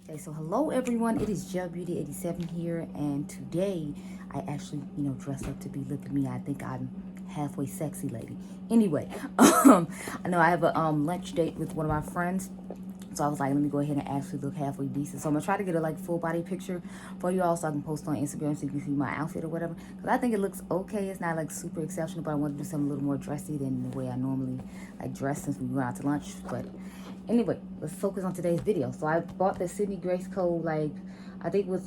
Okay, so hello everyone. It is Jub Beauty 87 here, and today I actually, dressed up to be look at me. I think I'm halfway sexy lady. Anyway, I know I have a lunch date with one of my friends. So I was like, let me go ahead and actually look halfway decent. So I'm gonna try to get a full body picture for you all so I can post on Instagram so you can see my outfit or whatever. Cause I think it looks okay. It's not like super exceptional, but I want to do something a little more dressy than the way I normally dress since we went out to lunch. But anyway, let's focus on today's video. So I bought the Sydney Grace Code, I think it was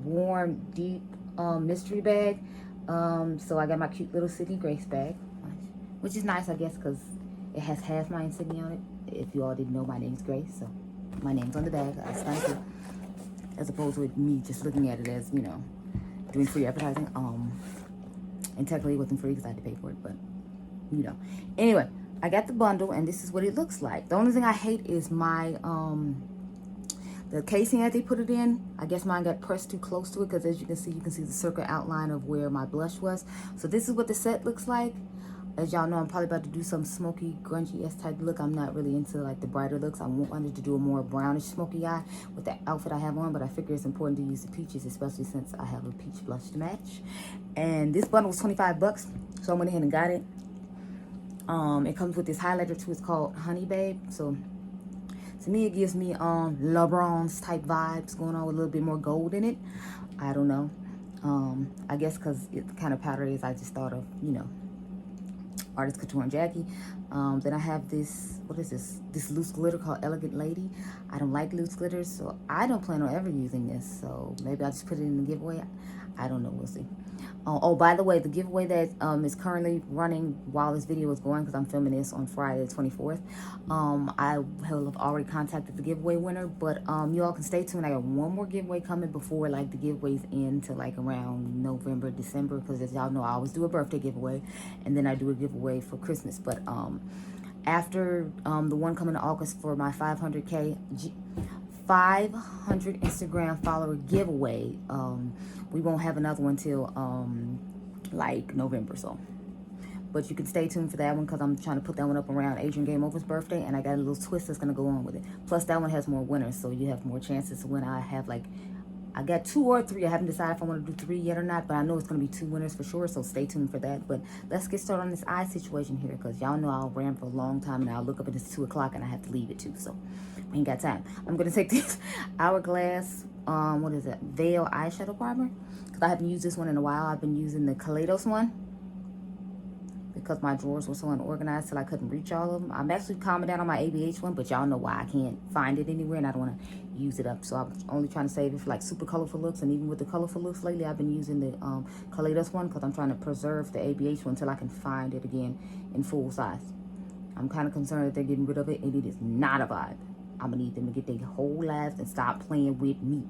warm, deep mystery bag. So I got my cute little Sydney Grace bag, which is nice, I guess, because it has half my insignia on it. If you all didn't know, my name's Grace, so my name's on the bag. That's nice, as opposed to me just looking at it as, doing free advertising. And technically it wasn't free because I had to pay for it, but Anyway, I got the bundle, and this is what it looks like. The only thing I hate is my the casing that they put it in. I guess mine got pressed too close to it, because as you can see the circle outline of where my blush was. So this is what the set looks like. As y'all know, I'm probably about to do some smoky, grungy-esque type look. I'm not really into the brighter looks. I wanted to do a more brownish, smoky eye with the outfit I have on, but I figure it's important to use the peaches, especially since I have a peach blush to match. And this bundle was 25 bucks, so I went ahead and got it. It comes with this highlighter too. It's called Honey Babe. So to me, it gives me LeBron's type vibes going on with a little bit more gold in it. I don't know. I guess because the kind of powder is, I just thought of, Artist Couture and Jackie. Then I have this, what is this? This loose glitter called Elegant Lady. I don't like loose glitters, so I don't plan on ever using this. So maybe I'll just put it in the giveaway. I don't know. We'll see. Oh, by the way, the giveaway that is currently running while this video is going, because I'm filming this on Friday the 24th, I have already contacted the giveaway winner, but you all can stay tuned. I got one more giveaway coming before the giveaways end to around November, December, because as y'all know, I always do a birthday giveaway, and then I do a giveaway for Christmas. But after the one coming to August for my 500 Instagram follower giveaway, we won't have another one till November. So, but you can stay tuned for that one, because I'm trying to put that one up around Adriangameover's birthday, and I got a little twist that's gonna go on with it. Plus that one has more winners, so you have more chances when I have I got 2 or 3. I haven't decided if I want to do 3 yet or not, but I know it's going to be 2 winners for sure, so stay tuned for that. But let's get started on this eye situation here, because y'all know I'll ram for a long time, and I'll look up at it's 2 o'clock, and I have to leave it too, so we ain't got time. I'm going to take this Hourglass, what is it, Veil eyeshadow primer, because I haven't used this one in a while. I've been using the Kaleidos one, because my drawers were so unorganized till I couldn't reach all of them. I'm actually calming down on my ABH one, but y'all know why I can't find it anywhere, and I don't want to use it up. So I'm only trying to save it for super colorful looks. And even with the colorful looks lately, I've been using the Kaleidos one, because I'm trying to preserve the ABH one until I can find it again in full size. I'm kind of concerned that they're getting rid of it, and it is not a vibe. I'm gonna need them to get their whole lives and stop playing with me.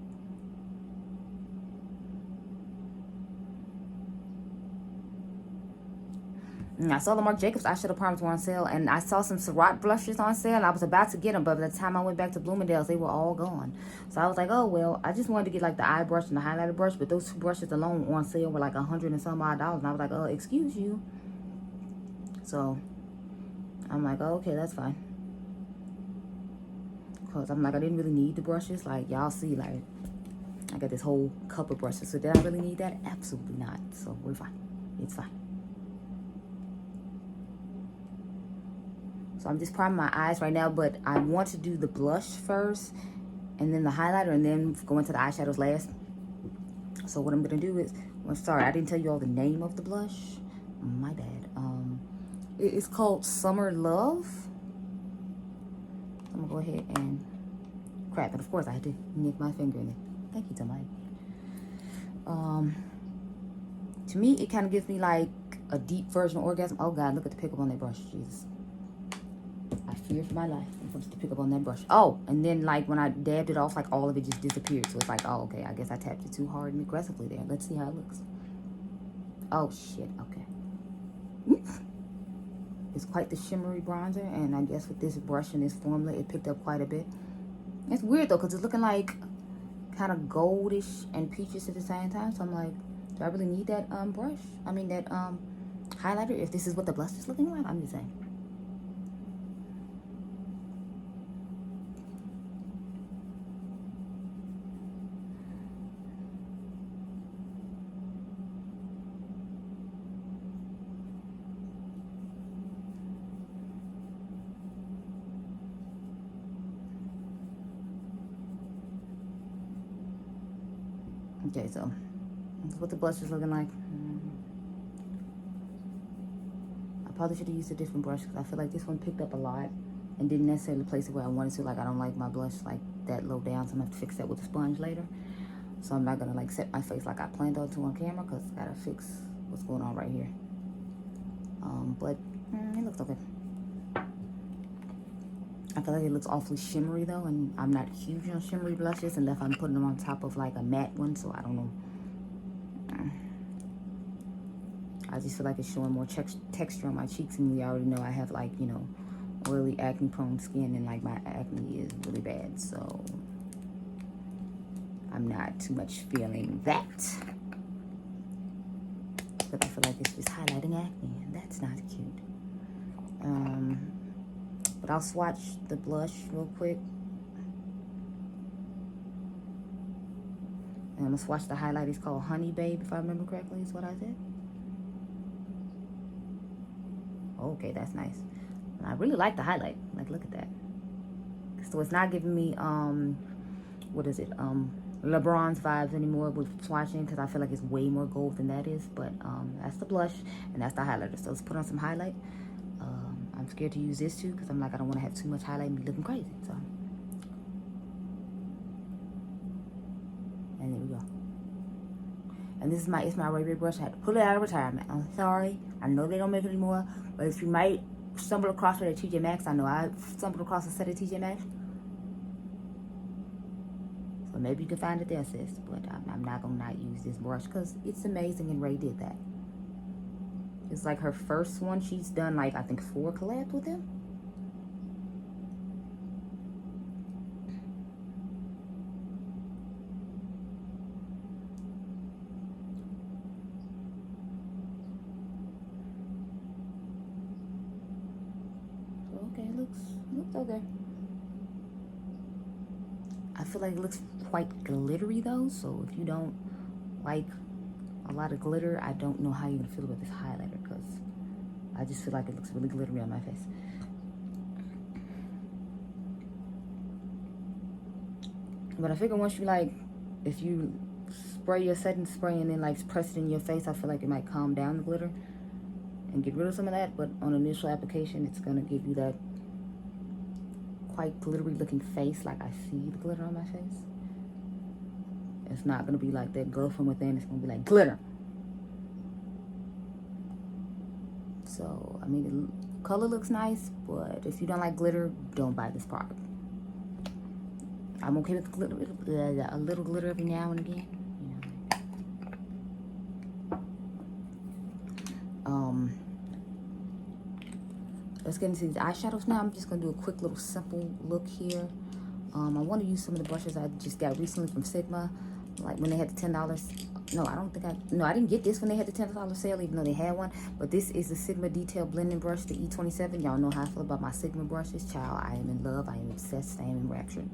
I saw the Marc Jacobs eyeshadow primers were on sale, and I saw some Ciroc blushes on sale, and I was about to get them, but by the time I went back to Bloomingdale's, they were all gone. So I was like, oh, well, I just wanted to get the eye brush and the highlighter brush, but those 2 brushes alone on sale were $100 and some odd, and I was like, oh, excuse you. So I'm like, oh, okay, that's fine. Because I'm I didn't really need the brushes. Y'all see, I got this whole cup of brushes. So did I really need that? Absolutely not. So we're fine. It's fine. So I'm just priming my eyes right now, but I want to do the blush first, and then the highlighter, and then go into the eyeshadows last. So what I'm going to do is, well, sorry, I didn't tell you all the name of the blush. My bad. It is called Summer Love. I'm going to go ahead and crap. And of course, I had to nick my finger in it. Thank you, Tamai. To me, it kind of gives me a deep version of orgasm. Oh, God, look at the pickup on that brush. Jesus. I fear for my life. I'm supposed to pick up on that brush. Oh, and then when I dabbed it off, all of it just disappeared. So it's oh, okay, I guess I tapped it too hard and aggressively there. Let's see how it looks. Oh, shit, okay. It's quite the shimmery bronzer, and I guess with this brush and this formula, it picked up quite a bit. It's weird, though, because it's looking kind of goldish and peachish at the same time. So I'm like, do I really need that brush? I mean, that highlighter, if this is what the blush is looking like? I'm just saying. Okay, so that's what the blush is looking like. I probably should have used a different brush because I feel like this one picked up a lot and didn't necessarily place it where I wanted to. Like, I don't like my blush like that low down, so I'm gonna have to fix that with a sponge later. So I'm not gonna like set my face like I planned on to on camera because I gotta fix what's going on right here. But it looks okay. I feel like it looks awfully shimmery though, and I'm not huge on shimmery blushes unless I'm putting them on top of like a matte one, so I don't know. I just feel like it's showing more texture on my cheeks, and we already know I have like, you know, oily acne prone skin, and like my acne is really bad, so I'm not too much feeling that. But I feel like it's just highlighting acne, and that's not cute. But I'll swatch the blush real quick. And I'm gonna swatch the highlight. It's called Honey Babe, if I remember correctly, is what I said. Okay, that's nice. And I really like the highlight. Like, look at that. So it's not giving me, what is it? LeBron's vibes anymore with swatching, because I feel like it's way more gold than that is. But that's the blush, and that's the highlighter. So let's put on some highlight. I'm scared to use this too, because I'm like, I don't want to have too much highlight and be looking crazy. So, and there we go. And this is it's my regular brush. I had to pull it out of retirement. I'm sorry. I know they don't make it anymore, but if you might stumble across it at TJ Maxx, I know I stumbled across a set at TJ Maxx. So maybe you can find it there, sis. But I'm not gonna not use this brush because it's amazing, and Ray did that. It's like her first one. She's done like, I think 4 collabs with him. So okay, it looks okay. I feel like it looks quite glittery though. So if you don't like a lot of glitter, I don't know how you're gonna feel about this highlighter, because I just feel like it looks really glittery on my face. But I figure once you like, if you spray your setting spray and then like press it in your face, I feel like it might calm down the glitter and get rid of some of that. But on initial application, it's gonna give you that quite glittery looking face. Like, I see the glitter on my face. It's not gonna be like that glow from within. It's gonna be like glitter. So I mean, the color looks nice, but if you don't like glitter, don't buy this product. I'm okay with glitter, a little glitter every now and again. You know. Let's get into these eyeshadows now. I'm just gonna do a quick little simple look here. I want to use some of the brushes I just got recently from Sigma, like when they had the $10. No, I didn't get this when they had the $10 sale, even though they had one. But this is the Sigma Detail Blending Brush, the E27. Y'all know how I feel about my Sigma brushes. Child, I am in love. I am obsessed. I am enraptured.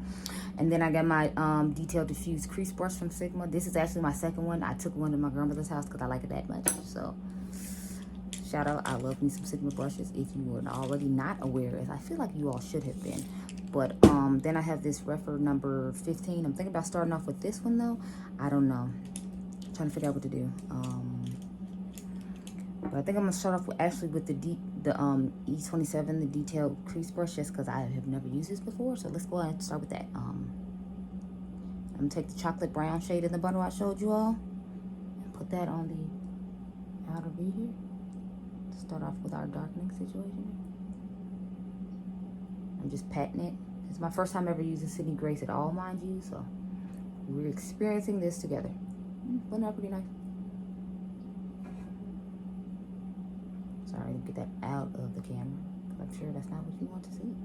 And then I got my Detail Diffuse Crease Brush from Sigma. This is actually my second one. I took one to my grandmother's house because I like it that much. So, shout out. I love me some Sigma brushes. If you were already not aware, as I feel like you all should have been. But then I have this Refer number 15. I'm thinking about starting off with this one though. I don't know. Trying to figure out what to do. But I think I'm gonna start off with the E27, the detailed crease brush, just because I have never used this before. So let's go ahead and start with that. I'm gonna take the chocolate brown shade in the bundle I showed you all and put that on the outer V here to start off with our darkening situation. I'm just patting it. It's my first time ever using Sydney Grace at all, mind you. So we're experiencing this together. Blend out pretty nice. Sorry, get that out of the camera, because I'm sure that's not what you want to see.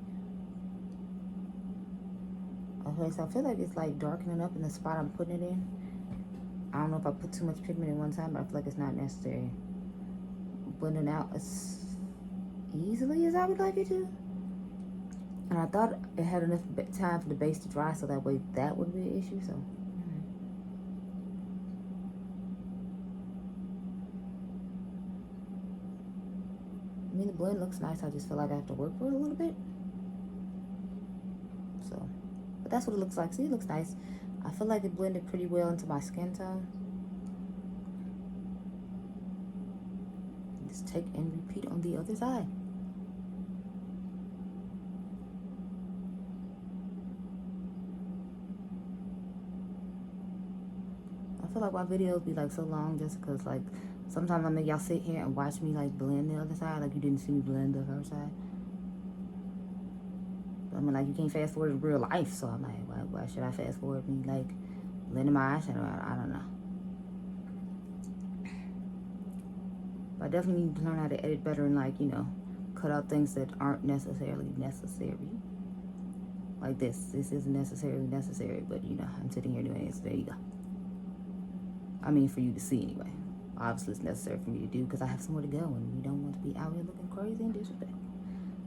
Okay, so I feel like it's like darkening up in the spot I'm putting it in. I don't know if I put too much pigment in one time, but I feel like it's not necessary. Blending out as easily as I would like it to. And I thought it had enough time for the base to dry, so that way that wouldn't be an issue. So. I mean, the blend looks nice. I just feel like I have to work for it a little bit. So, but that's what it looks like. See, it looks nice. I feel like it blended pretty well into my skin tone. Just take and repeat on the other side. I feel like my videos be like so long just because like sometimes I make y'all sit here and watch me like blend the other side, like you didn't see me blend the first side. But I mean, like you can't fast forward in real life, so I'm like, why should I fast forward me like blending my eyeshadow out? I don't know. But I definitely need to learn how to edit better and like, you know, cut out things that aren't necessarily necessary. Like this isn't necessarily necessary, but you know, I'm sitting here doing it, so there you go. I mean, for you to see anyway. Obviously, it's necessary for me to do because I have somewhere to go and we don't want to be out here looking crazy and disrespectful.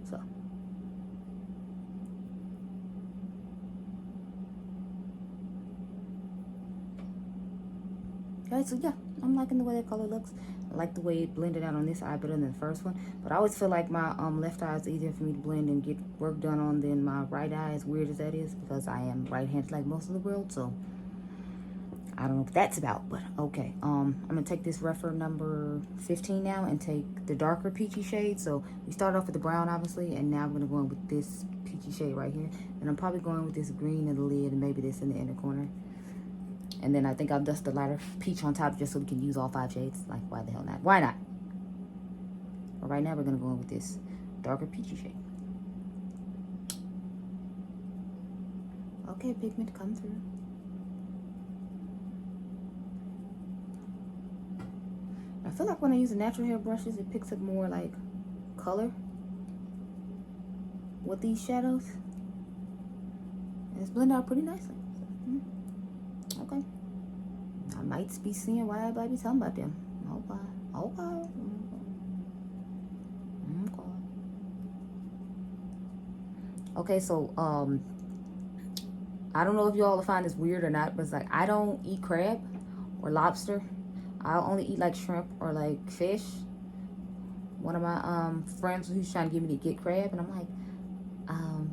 So. Okay, so yeah, I'm liking the way that color looks. I like the way it blended out on this eye better than the first one. But I always feel like my left eye is easier for me to blend and get work done on than my right eye, as weird as that is, because I am right-handed like most of the world, so I don't know what that's about, but okay. I'm gonna take this reference number 15 now and take the darker peachy shade. So we started off with the brown, obviously, and now I'm gonna go in with this peachy shade right here. And I'm probably going with this green in the lid and maybe this in the inner corner. And then I think I'll dust the lighter peach on top just so we can use all 5 shades. Like, why the hell not? Why not? But right now we're gonna go in with this darker peachy shade. Okay, pigment, come through. I feel like when I use the natural hair brushes, it picks up more like color with these shadows. And it's blended out pretty nicely. So, okay. I might be seeing why everybody be talking about them. Okay. Okay, so I don't know if y'all find this weird or not, but it's like I don't eat crab or lobster. I only eat like shrimp or like fish. One of my friends who's trying to get me to get crab, and I'm like,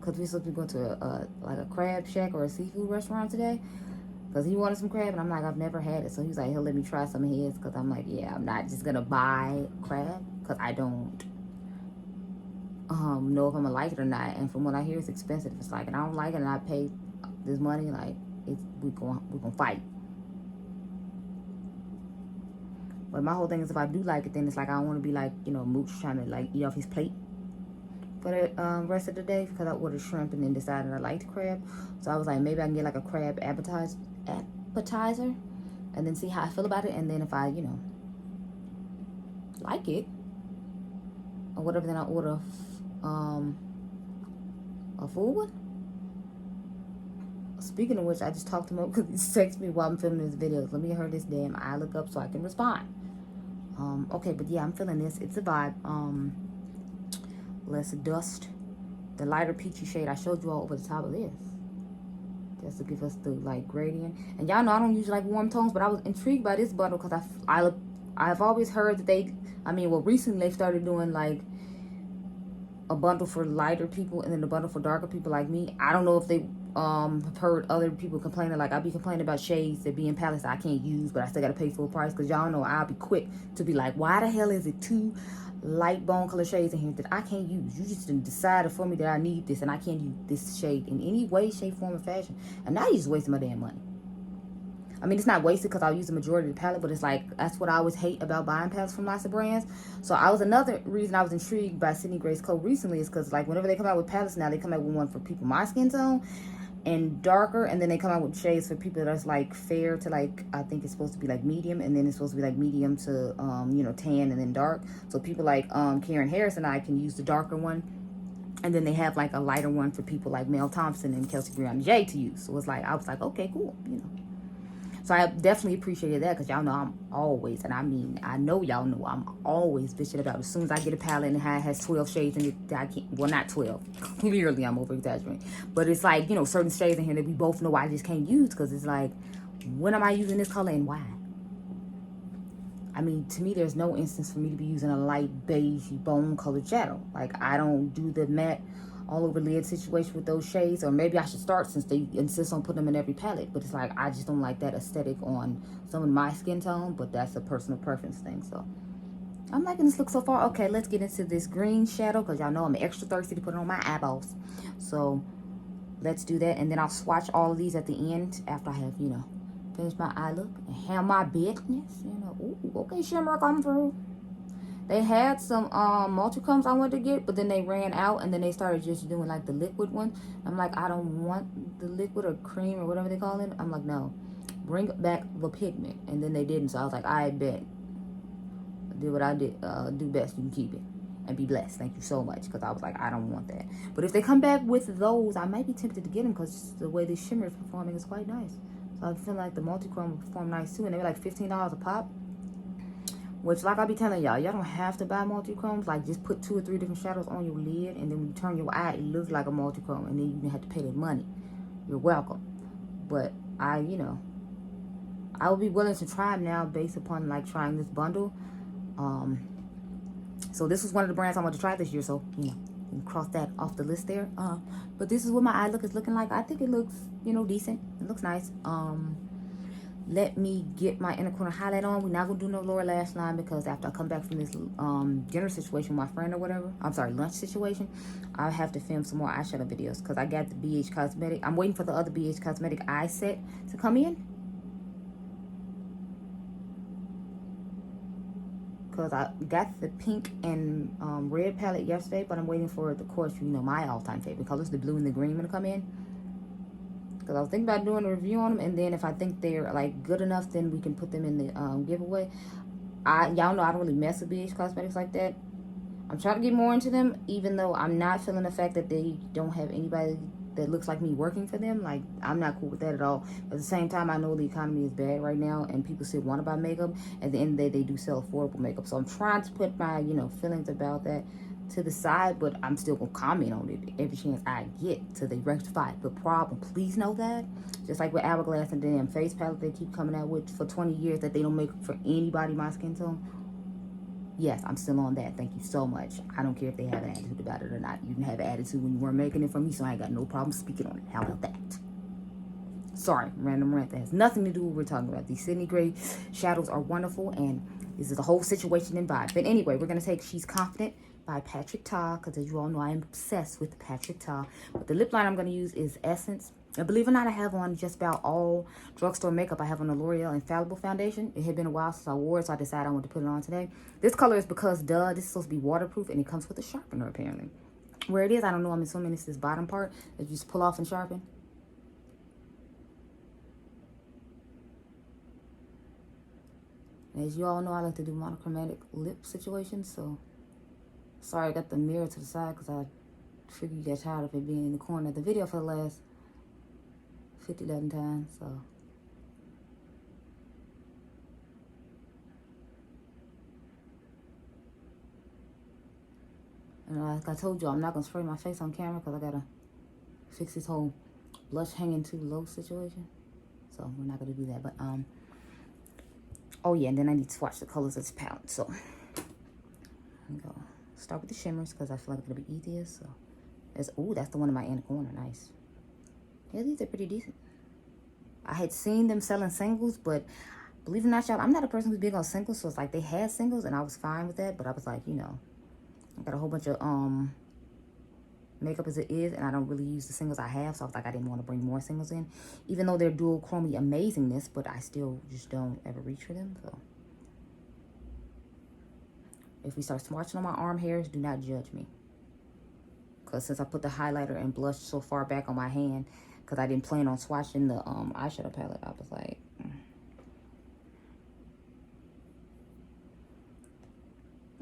because we're supposed to be going to like a crab shack or a seafood restaurant today, because he wanted some crab, and I'm like, I've never had it, so he's like, he'll let me try some of his, because I'm like, yeah, I'm not just gonna buy crab, because I don't know if I'm gonna like it or not, and from what I hear, it's expensive. It's like, and I don't like it, and I pay this money, like, we're gonna fight. But my whole thing is, if I do like it, then it's like I don't want to be like, you know, Mooch trying to like eat off his plate for the rest of the day, because I ordered shrimp and then decided I liked crab. So I was like, maybe I can get like a crab appetizer and then see how I feel about it. And then if I, you know, like it or whatever, then I'll order a full one. Speaking of which, I just talked to him because he texted me while I'm filming this video. Let me hurry this damn eye look up so I can respond. Okay, but yeah, I'm feeling this. It's a vibe. Let's dust the lighter peachy shade I showed you all over the top of this, just to give us the like gradient. And y'all know I don't usually like warm tones, but I was intrigued by this bundle because I've always heard that recently they started doing like a bundle for lighter people and then a bundle for darker people like me. I don't know if they have heard other people complaining, like I be complaining about shades that be in palettes that I can't use, but I still gotta pay full price, because y'all know I'll be quick to be like, why the hell is it 2 light bone color shades in here that I can't use? You just decided for me that I need this and I can't use this shade in any way, shape, form, or fashion, and now you're just wasting my damn money. I mean, it's not wasted because I'll use the majority of the palette, but it's like, that's what I always hate about buying palettes from lots of brands. So another reason I was intrigued by Sydney Grace Co. recently is because like whenever they come out with palettes now, they come out with one for people my skin tone and darker, and then they come out with shades for people that's like fair to like, I think it's supposed to be like medium, and then it's supposed to be like medium to you know, tan and then dark. So people like Karen Harris and I can use the darker one, and then they have like a lighter one for people like Mel Thompson and Kelsey Breonna J to use. So it's like, I was like, okay, cool, you know. So I definitely appreciated that, because y'all know I'm always, and I mean, I know y'all know I'm always bitching about, as soon as I get a palette and it has 12 shades in it that I can't, well, not 12, clearly I'm over exaggerating, but it's like, you know, certain shades in here that we both know I just can't use, because it's like, when am I using this color and why? I mean, to me, there's no instance for me to be using a light beige bone colored shadow. Like, I don't do the matte all over lid situation with those shades. Or maybe I should start, since they insist on putting them in every palette. But it's like, I just don't like that aesthetic on some of my skin tone. But that's a personal preference thing. So I'm liking this look so far. Okay, let's get into this green shadow, because y'all know I'm extra thirsty to put it on my eyeballs. So let's do that. And then I'll swatch all of these at the end after I have, you know, finished my eye look and have my business. You know, ooh, okay, shimmer come through. They had some multi-combs I wanted to get, but then they ran out, and then they started just doing like the liquid one. I'm like, I don't want the liquid or cream or whatever they call it. I'm like, no, bring back the pigment. And then they didn't, so I was like, I bet. I did what I did, do best. You can keep it and be blessed. Thank you so much, because I was like, I don't want that. But if they come back with those, I might be tempted to get them, because the way this shimmer is performing is quite nice. So I feel like the multi-chrome will perform nice too, and they were like $15 a pop. Which, like I be telling y'all don't have to buy multi-chromes. Like, just put 2 or 3 different shadows on your lid, and then when you turn your eye, it looks like a multi-chrome, and then you don't have to pay that money. You're welcome. But I will be willing to try them now, based upon like trying this bundle. So this was one of the brands I want to try this year. So you can cross that off the list there. But this is what my eye look is looking like. I think it looks decent. It looks nice. Let me get my inner corner highlight on. We're not going to do no lower lash line, because after I come back from this dinner situation with my friend or whatever, I'm sorry, lunch situation, I'll have to film some more eyeshadow videos, because I got the BH Cosmetic. I'm waiting for the other BH Cosmetic eye set to come in, because I got the pink and red palette yesterday, but I'm waiting for, of course, my all-time favorite colors, the blue and the green, to come in. Because I was thinking about doing a review on them, and then if I think they're like good enough, then we can put them in the giveaway. Y'all know I don't really mess with BH Cosmetics like that. I'm trying to get more into them, even though I'm not feeling the fact that they don't have anybody that looks like me working for them. Like, I'm not cool with that at all. At the same time, I know the economy is bad right now, and people still want to buy makeup. At the end of the day, they do sell affordable makeup. So I'm trying to put my feelings about that to the side, but I'm still gonna comment on it every chance I get till they rectify the problem. Please know that. Just like with Hourglass and the damn face palette they keep coming out with for 20 years that they don't make for anybody my skin tone. Yes, I'm still on that. Thank you so much. I don't care if they have an attitude about it or not. You can have an attitude when you weren't making it for me, so I ain't got no problem speaking on it. How about that? Sorry, random rant. That has nothing to do with what we're talking about. These Sydney Gray shadows are wonderful, and this is a whole situation and vibe. But anyway, we're going to take She's Confident by Patrick Ta, because as you all know, I am obsessed with Patrick Ta. But the lip line I'm going to use is Essence. And believe it or not, I have on just about all drugstore makeup. I have on the L'Oreal Infallible Foundation. It had been a while since I wore it, so I decided I wanted to put it on today. This color is Because Duh. This is supposed to be waterproof, and it comes with a sharpener, apparently. Where it is, I don't know. I'm assuming it's this bottom part that you just pull off and sharpen. As you all know, I like to do monochromatic lip situations, so sorry I got the mirror to the side, because I figured you got tired of it being in the corner of the video for the last 50,000 times, so. And like I told you, I'm not going to spray my face on camera, because I got to fix this whole blush hanging too low situation. So we're not going to do that, but oh yeah, and then I need to swatch the colors of this palette. So I'm going to start with the shimmers, because I feel like it'll be easiest. So that's the one in my inner corner. Nice. Yeah, these are pretty decent. I had seen them selling singles, but believe it or not, y'all, I'm not a person who's big on singles. So it's like they had singles, and I was fine with that. But I was like, I got a whole bunch of makeup as it is, and I don't really use the singles I have. So I was like, I didn't want to bring more singles in, even though they're dual chromey amazingness. But I still just don't ever reach for them. So if we start swatching on my arm hairs, do not judge me. Because since I put the highlighter and blush so far back on my hand, because I didn't plan on swatching the eyeshadow palette, I was like,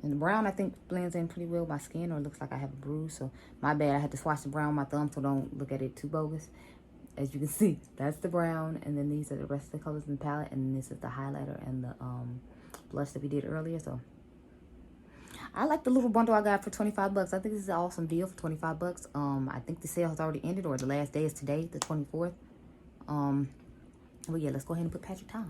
And the brown, I think, blends in pretty well with my skin, or it looks like I have a bruise. So my bad, I had to swatch the brown on my thumb, so don't look at it too bogus. As you can see, that's the brown, and then these are the rest of the colors in the palette, and this is the highlighter and the blush that we did earlier. So I like the little bundle I got for 25 bucks. I think this is an awesome deal for 25 bucks. I think the sale has already ended, or the last day is today, the 24th. But yeah, let's go ahead and put Patrick Ta.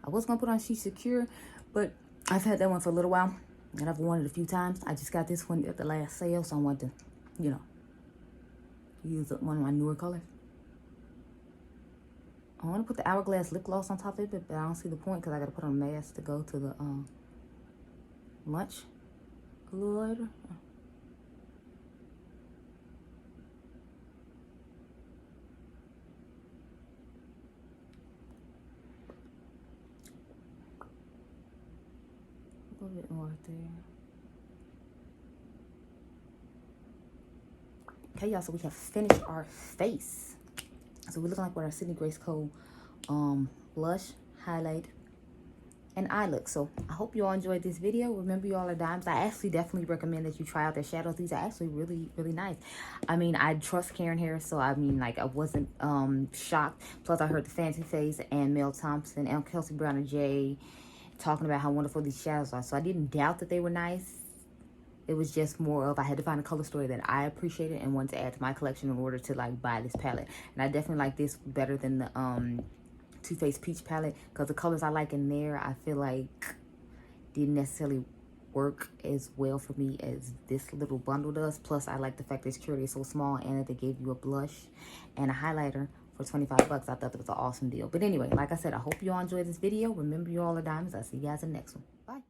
I was going to put on She's Secure, but I've had that one for a little while, and I've worn it a few times. I just got this one at the last sale, so I wanted to, you know, use one of my newer colors. I want to put the Hourglass lip gloss on top of it, but I don't see the point because I got to put on a mask to go to the lunch a little later. A little bit more right there. Okay, y'all, so we have finished our face. So we're looking like with our Sydney Grace Cole blush, highlight, and eye look. So I hope you all enjoyed this video. Remember, you all are dimes. I actually definitely recommend that you try out their shadows. These are actually really, really nice. I mean, I trust Karen Harris, so I mean, like, I wasn't shocked. Plus, I heard the Fancy Face and Mel Thompson and Kelsey Brown and Jay talking about how wonderful these shadows are. So I didn't doubt that they were nice. It was just more of I had to find a color story that I appreciated and wanted to add to my collection in order to like buy this palette. And I definitely like this better than the Too Faced Peach palette because the colors I like in there I feel like didn't necessarily work as well for me as this little bundle does. Plus I like the fact that Security is so small and that they gave you a blush and a highlighter for 25 bucks. I thought that was an awesome deal. But anyway, like I said, I hope you all enjoyed this video. Remember, you all are diamonds. I'll see you guys in the next one. Bye.